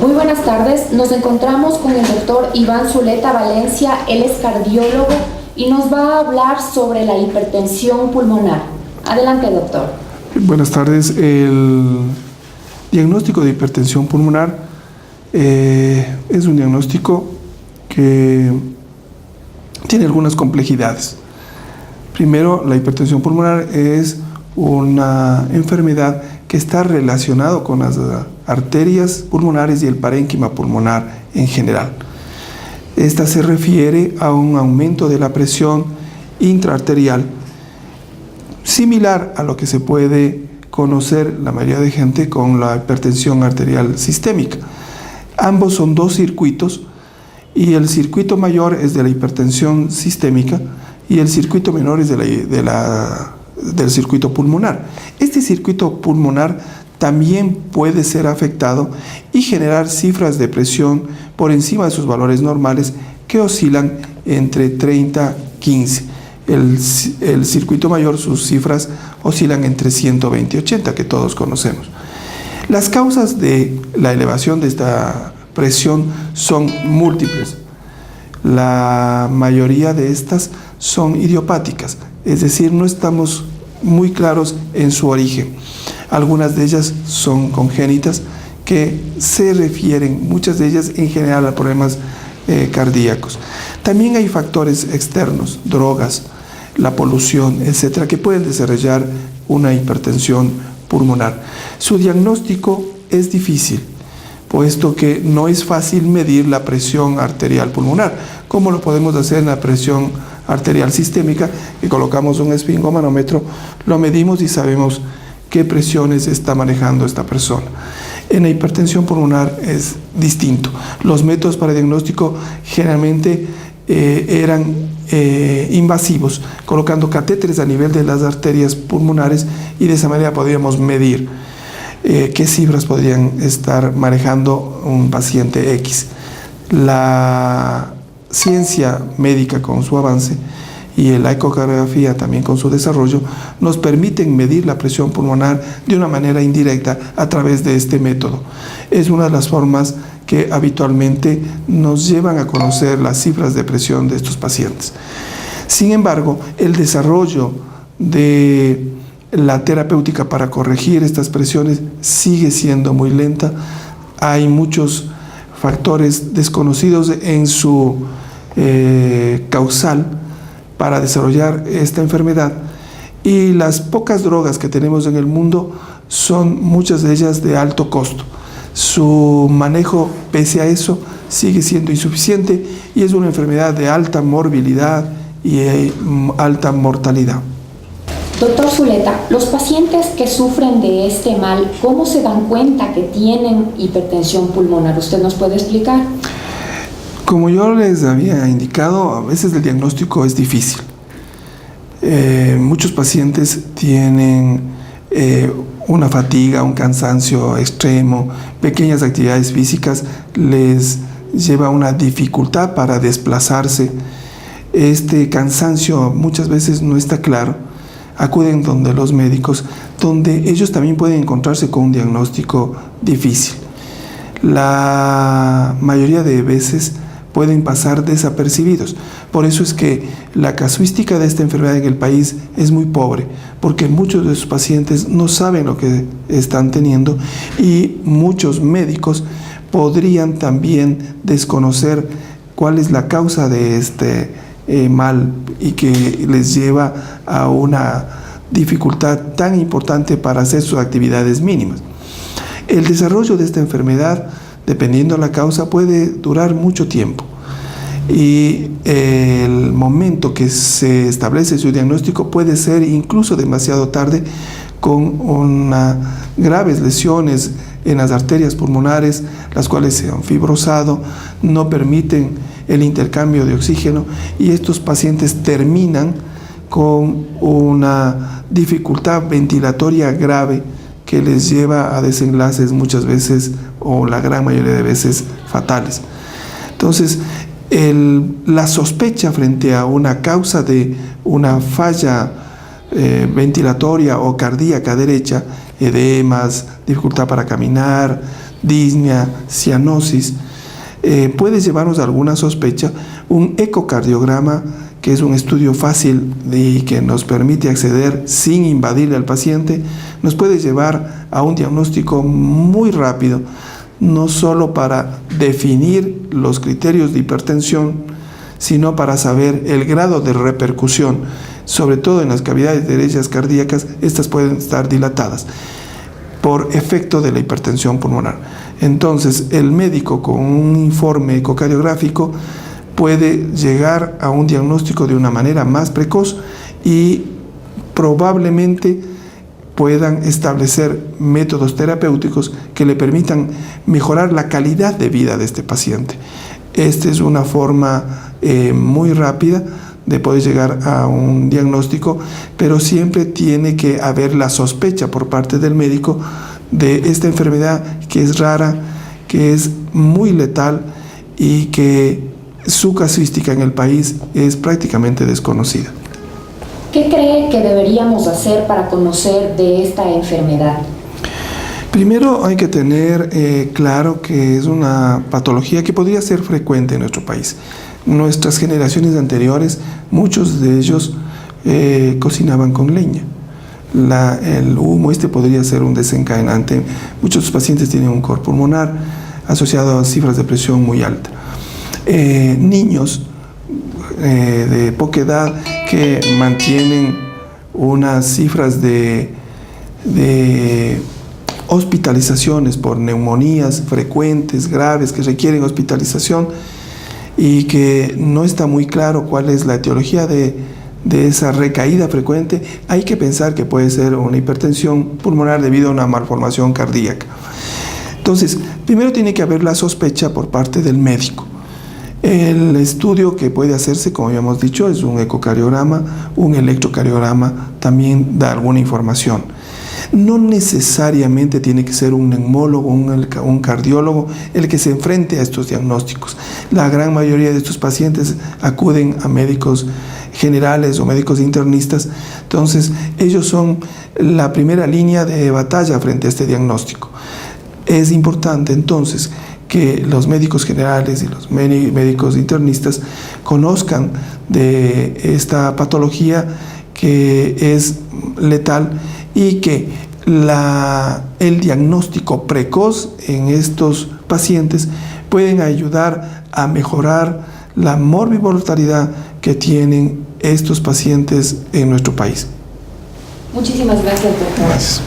Muy buenas tardes, nos encontramos con el doctor Iván Zuleta Valencia, él es cardiólogo y nos va a hablar sobre la hipertensión pulmonar. Adelante, doctor. Buenas tardes. El diagnóstico de hipertensión pulmonar es un diagnóstico que tiene algunas complejidades. Primero, la hipertensión pulmonar es una enfermedad que está relacionada con las arterias pulmonares y el parénquima pulmonar en general. Esta se refiere a un aumento de la presión intraarterial, similar a lo que se puede conocer la mayoría de gente con la hipertensión arterial sistémica. Ambos son dos circuitos y el circuito mayor es de la hipertensión sistémica y el circuito menor es del circuito pulmonar. Este circuito pulmonar también puede ser afectado y generar cifras de presión por encima de sus valores normales que oscilan entre 30 y 15. El circuito mayor, sus cifras oscilan entre 120 y 80, que todos conocemos. Las causas de la elevación de esta presión son múltiples. La mayoría de estas son idiopáticas, es decir, no estamos muy claros en su origen. Algunas de ellas son congénitas, que se refieren, muchas de ellas en general, a problemas cardíacos. También hay factores externos, drogas, la polución, etcétera, que pueden desarrollar una hipertensión pulmonar. Su diagnóstico es difícil, puesto que no es fácil medir la presión arterial pulmonar, como lo podemos hacer en la presión arterial sistémica, que colocamos un esfingomanómetro, lo medimos y sabemos qué presiones está manejando esta persona. En la hipertensión pulmonar es distinto. Los métodos para diagnóstico generalmente eran invasivos, colocando catéteres a nivel de las arterias pulmonares, y de esa manera podríamos medir qué cifras podrían estar manejando un paciente X. La ciencia médica, con su avance, y la ecocardiografía también con su desarrollo, nos permiten medir la presión pulmonar de una manera indirecta a través de este método. Es una de las formas que habitualmente nos llevan a conocer las cifras de presión de estos pacientes. Sin embargo, el desarrollo de la terapéutica para corregir estas presiones sigue siendo muy lenta. Hay muchos factores desconocidos en su causal para desarrollar esta enfermedad, y las pocas drogas que tenemos en el mundo son muchas de ellas de alto costo. Su manejo, pese a eso, sigue siendo insuficiente y es una enfermedad de alta morbilidad y alta mortalidad. Doctor Zuleta, los pacientes que sufren de este mal, ¿cómo se dan cuenta que tienen hipertensión pulmonar? ¿Usted nos puede explicar? Como yo les había indicado, a veces el diagnóstico es difícil. Muchos pacientes tienen una fatiga, un cansancio extremo, pequeñas actividades físicas les lleva una dificultad para desplazarse. Este cansancio muchas veces no está claro. Acuden donde los médicos, donde ellos también pueden encontrarse con un diagnóstico difícil. La mayoría de veces pueden pasar desapercibidos. Por eso es que la casuística de esta enfermedad en el país es muy pobre, porque muchos de sus pacientes no saben lo que están teniendo, y muchos médicos podrían también desconocer cuál es la causa de este mal, y que les lleva a una dificultad tan importante para hacer sus actividades mínimas. El desarrollo de esta enfermedad, dependiendo de la causa, puede durar mucho tiempo, y el momento que se establece su diagnóstico puede ser incluso demasiado tarde, con graves lesiones en las arterias pulmonares, las cuales se han fibrosado, no permiten el intercambio de oxígeno, y estos pacientes terminan con una dificultad ventilatoria grave que les lleva a desenlaces muchas veces, o la gran mayoría de veces, fatales. Entonces, la sospecha frente a una causa de una falla ventilatoria o cardíaca derecha, edemas, dificultad para caminar, disnea, cianosis, puede llevarnos a alguna sospecha. Un ecocardiograma, que es un estudio fácil y que nos permite acceder sin invadirle al paciente, nos puede llevar a un diagnóstico muy rápido, no solo para definir los criterios de hipertensión, sino para saber el grado de repercusión, sobre todo en las cavidades derechas cardíacas. Estas pueden estar dilatadas por efecto de la hipertensión pulmonar. Entonces, el médico con un informe ecocardiográfico puede llegar a un diagnóstico de una manera más precoz y probablemente puedan establecer métodos terapéuticos que le permitan mejorar la calidad de vida de este paciente. Esta es una forma muy rápida de poder llegar a un diagnóstico, pero siempre tiene que haber la sospecha por parte del médico de esta enfermedad, que es rara, que es muy letal y que su casuística en el país es prácticamente desconocida. ¿Qué cree que deberíamos hacer para conocer de esta enfermedad? Primero hay que tener claro que es una patología que podría ser frecuente en nuestro país. Nuestras generaciones anteriores, muchos de ellos cocinaban con leña. El humo podría ser un desencadenante. Muchos pacientes tienen un cor pulmonar asociado a cifras de presión muy alta. Niños de poca edad que mantienen unas cifras de hospitalizaciones por neumonías frecuentes, graves, que requieren hospitalización y que no está muy claro cuál es la etiología de esa recaída frecuente. Hay que pensar que puede ser una hipertensión pulmonar debido a una malformación cardíaca. Entonces, primero tiene que haber la sospecha por parte del médico. El estudio que puede hacerse, como ya hemos dicho, es un ecocardiograma, un electrocardiograma, también da alguna información. No necesariamente tiene que ser un neumólogo, un cardiólogo el que se enfrente a estos diagnósticos. La gran mayoría de estos pacientes acuden a médicos generales o médicos internistas, entonces ellos son la primera línea de batalla frente a este diagnóstico. Es importante entonces que los médicos generales y los médicos internistas conozcan de esta patología que es letal y que el diagnóstico precoz en estos pacientes pueden ayudar a mejorar la morbimortalidad que tienen estos pacientes en nuestro país. Muchísimas gracias, doctor. Gracias.